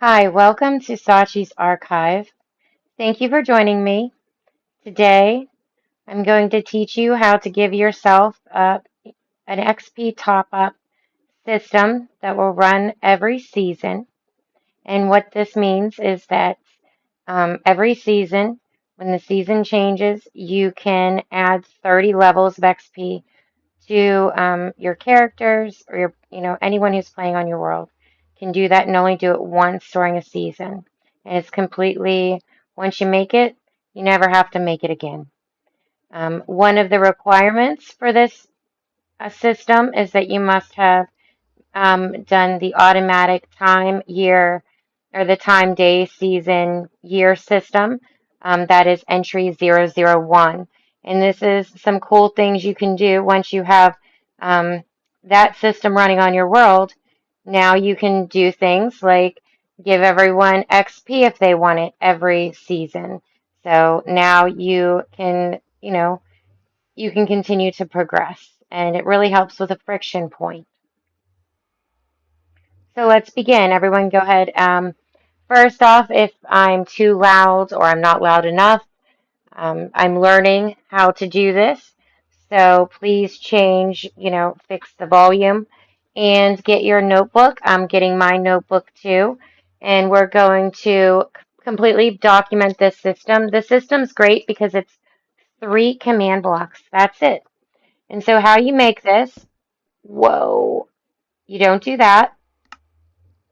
Hi, welcome to Sachi's Archive. Thank you for joining me. Today, I'm going to teach you how to give yourself an XP top-up system that will run every season. And what this means is that every season, when the season changes, you can add 30 levels of XP to your characters or anyone who's playing on your world can do that and only do it once during a season. And it's completely, once you make it, you never have to make it again. One of the requirements for this system is that you must have done the automatic time, year, or the time, day, season, year system. That is entry 001. And this is some cool things you can do once you have um, that system running on your world. Now you can do things like give everyone XP if they want it every season. So now you can continue to progress. And it really helps with a friction point. So let's begin. Everyone go ahead. First off, if I'm too loud or I'm not loud enough, I'm learning how to do this. So please fix the volume and get your notebook. I'm getting my notebook too. And we're going to completely document this system. The system's great because it's 3 command blocks. That's it. And so how you make this, whoa, you don't do that.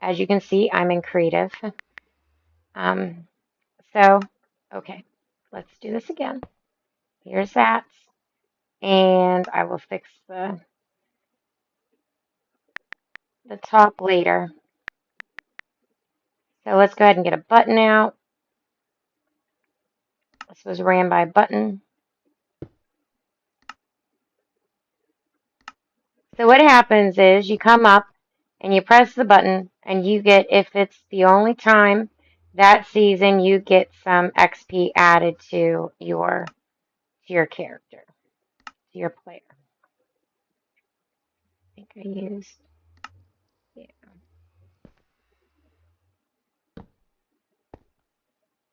As you can see, I'm in creative. Um, so, okay, let's do this again. Here's that. And I will fix the top later. So let's go ahead and get a button out. This was ran by a button. So what happens is you come up and you press the button and you get, if it's the only time that season, you get some XP added to your character, to your player. I think I used, yeah,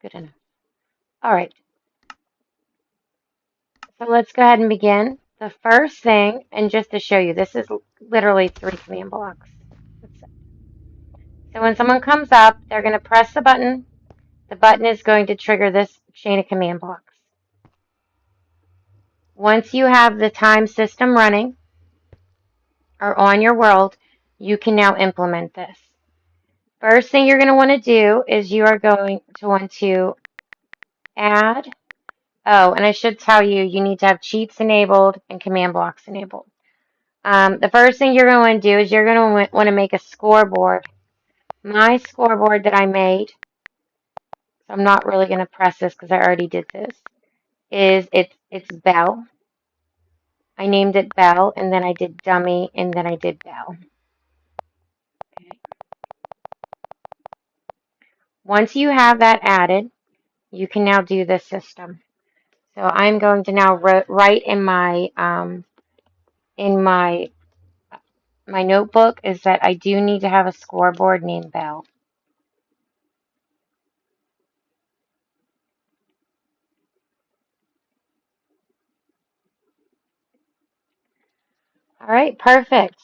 good enough. All right, so let's go ahead and begin. The first thing, and just to show you, this is literally 3 command blocks. That's it. So when someone comes up, they're going to press the button. The button is going to trigger this chain of command blocks. Once you have the time system running or on your world, you can now implement this. First thing you're going to want to do is you are going to want to add. Oh, and I should tell you, you need to have cheats enabled and command blocks enabled. The first thing you're going to do is you're going to want to make a scoreboard. My scoreboard that I made, so I'm not really going to press this because I already did this, it's Bell. I named it Bell, and then I did Dummy, and then I did Bell. Okay. Once you have that added, you can now do the system. So I'm going to now write in my notebook is that I do need to have a scoreboard named Bell. All right, perfect.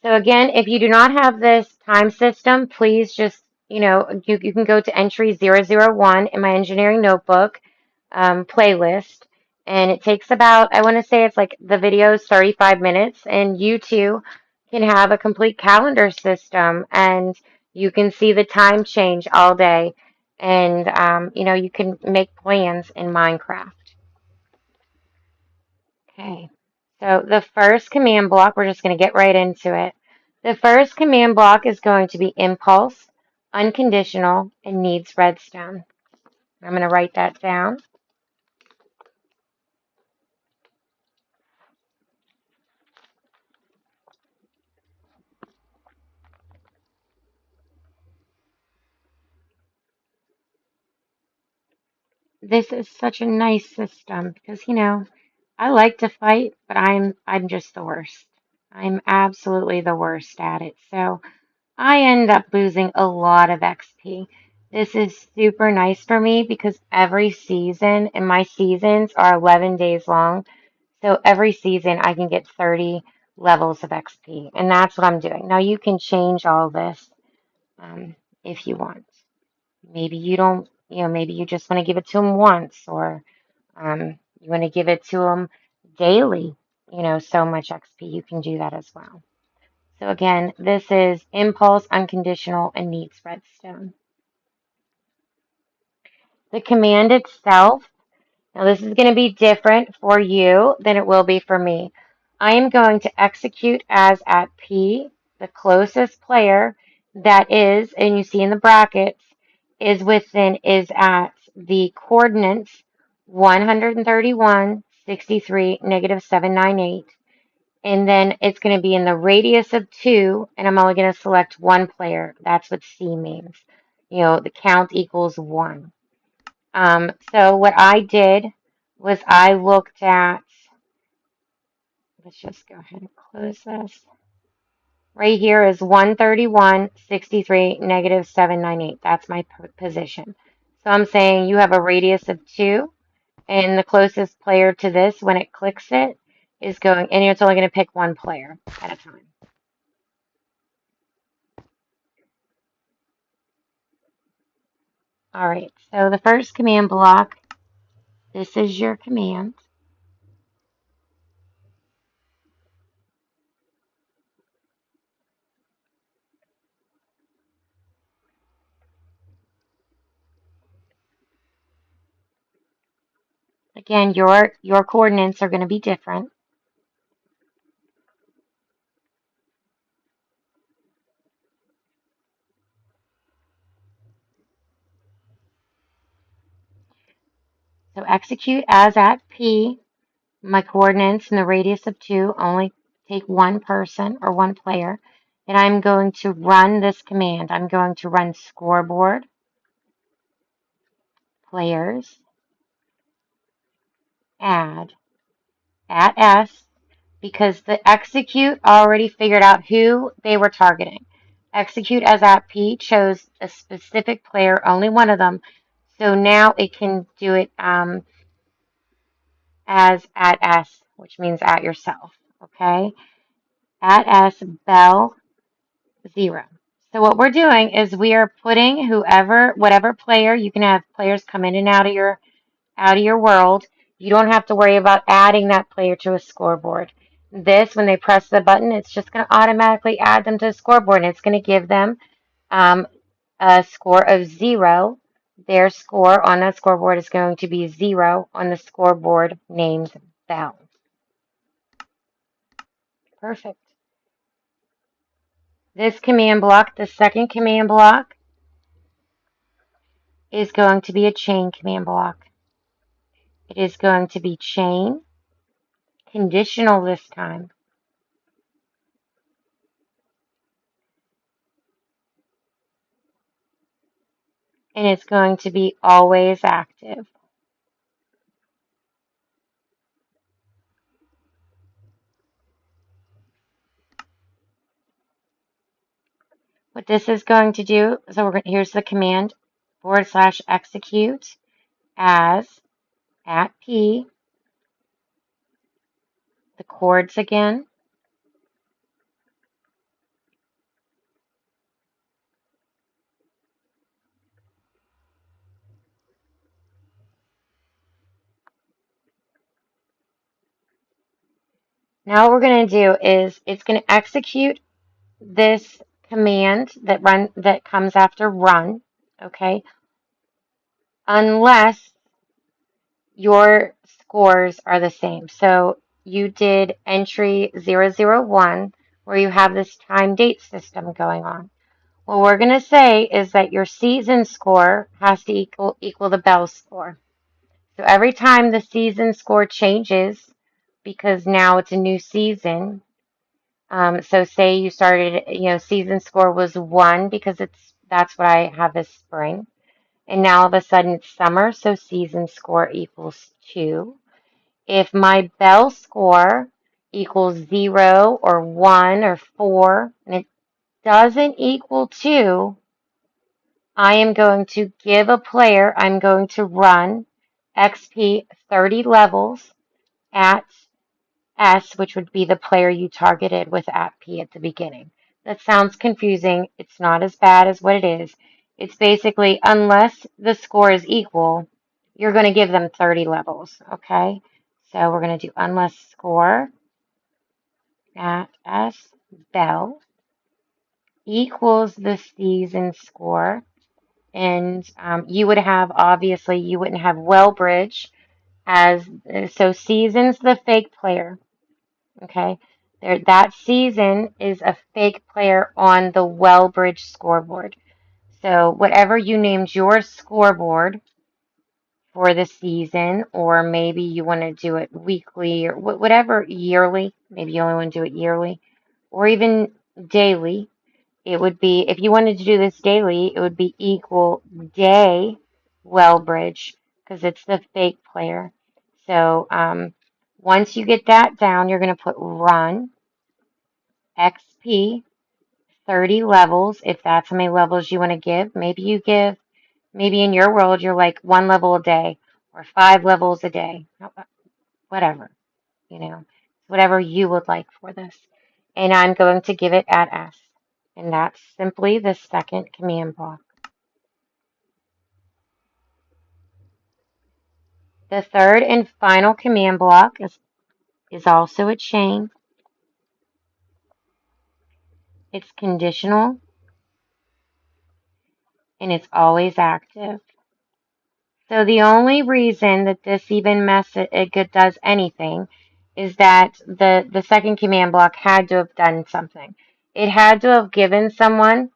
So again, if you do not have this time system, please just, you can go to entry 001 in my engineering notebook playlist. And it takes about, I want to say it's like the video is 35 minutes, and you too can have a complete calendar system and you can see the time change all day. And, you can make plans in Minecraft. Okay. So the first command block, we're just going to get right into it. The first command block is going to be impulse, unconditional, and needs redstone. I'm going to write that down. This is such a nice system because, I like to fight, but I'm just the worst. I'm absolutely the worst at it. So I end up losing a lot of XP. This is super nice for me because every season, and my seasons are 11 days long, so every season I can get 30 levels of XP, and that's what I'm doing. Now you can change all this if you want. Maybe you don't, maybe you just want to give it to them once, or you want to give it to them daily, so much XP. You can do that as well. So again, this is impulse, unconditional, and needs redstone. The command itself, now this is going to be different for you than it will be for me. I am going to execute as at P, the closest player that is, and you see in the brackets, is at the coordinates 131, 63, -798. And then it's going to be in the radius of 2, and I'm only going to select one player. That's what C means. The count equals 1. So what I did was I looked at, let's just go ahead and close this. Right here is 131, 63, -798. That's my position. So I'm saying you have a radius of 2, and the closest player to this, when it clicks it, is going, and it's only going to pick one player at a time. All right, so the first command block, this is your command. Again, your coordinates are going to be different. So execute as at P. My coordinates in the radius of 2 only take one person or one player. And I'm going to run this command. I'm going to run scoreboard, players, add, at S, because the execute already figured out who they were targeting. Execute as at P chose a specific player, only one of them. So now it can do it as at S, which means at yourself. Okay? At S, Bell, 0. So what we're doing is we are putting whatever player, you can have players come in and out of your world. You don't have to worry about adding that player to a scoreboard. This, when they press the button, it's just going to automatically add them to the scoreboard, and it's going to give them um, a score of 0. Their score on that scoreboard is going to be 0 on the scoreboard named Bell. Perfect. This command block, the second command block, is going to be a chain command block. It is going to be chain, conditional this time. And it's going to be always active. What this is going to do, so here's the command, / execute as at P, the chords again. Now what we're going to do is it's going to execute this command that comes after run, okay? Unless your scores are the same. So you did entry 001 where you have this time date system going on. What we're going to say is that your season score has to equal the bell score. So every time the season score changes, because now it's a new season, so say you started, season score was 1 because that's what I have this spring. And now all of a sudden it's summer, so season score equals 2. If my bell score equals 0 or 1 or 4, and doesn't equal 2, I am going to give a player, I'm going to run XP 30 levels at S, which would be the player you targeted with at P at the beginning. That sounds confusing. It's not as bad as what it is. It's basically, unless the score is equal, you're going to give them 30 levels, okay? So we're going to do unless score at S bell equals the season score. And you would have, obviously, you wouldn't have Wellbridge as, so season's the fake player. Okay. There, that season is a fake player on the Wellbridge scoreboard. So whatever you named your scoreboard for the season, or maybe you want to do it weekly or whatever, yearly, maybe you only want to do it yearly, or even daily. It would be, if you wanted to do this daily, it would be equal day Wellbridge because it's the fake player. So once you get that down, you're going to put run XP 30 levels, if that's how many levels you want to give. Maybe you give, maybe in your world, you're like 1 level a day or 5 levels a day, whatever, whatever you would like for this. And I'm going to give it at S. And that's simply the second command block. The third and final command block is also a chain. It's conditional and it's always active. So the only reason that this even it does anything is that the second command block had to have done something. It had to have given someone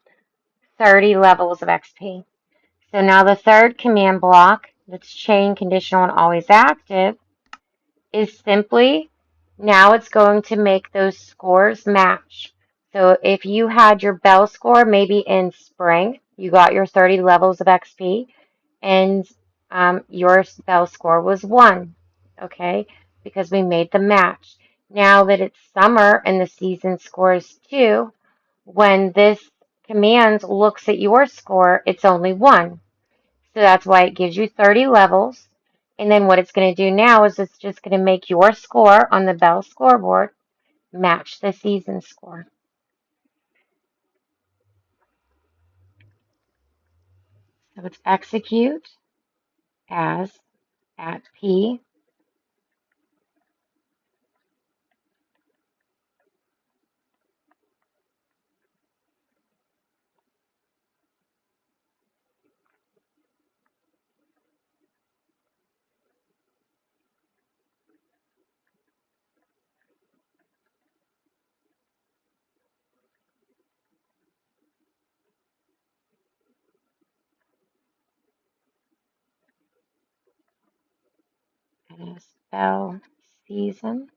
30 levels of XP. So now the third command block, that's chain, conditional, and always active, is simply, now it's going to make those scores match. So if you had your bell score maybe in spring, you got your 30 levels of XP, and your bell score was 1, okay, because we made the match. Now that it's summer and the season score is 2, when this command looks at your score, it's only 1. So that's why it gives you 30 levels. And then what it's going to do now is it's just going to make your score on the Bell scoreboard match the season score. So it's execute as at P. And as Bell season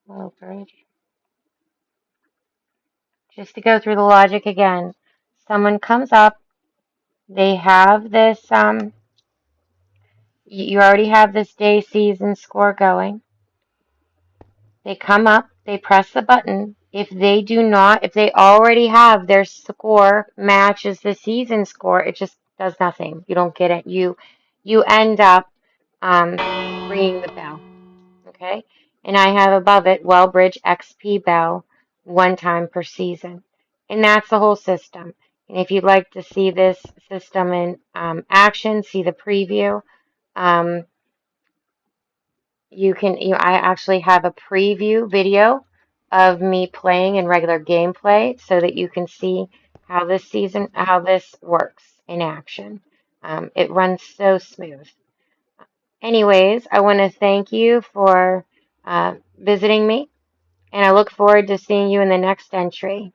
Wilbridge. Just to go through the logic again, someone comes up, they have this, you already have this day season score going. They come up, they press the button. If they already have their score matches the season score, it just does nothing. You don't get it. You end up ringing the bell. Okay? And I have above it Wellbridge XP bell 1 time per season. And that's the whole system. And if you'd like to see this system in action, see the preview. Um, I actually have a preview video of me playing in regular gameplay so that you can see how this works in action. It runs so smooth. Anyways, I want to thank you for visiting me, and I look forward to seeing you in the next entry.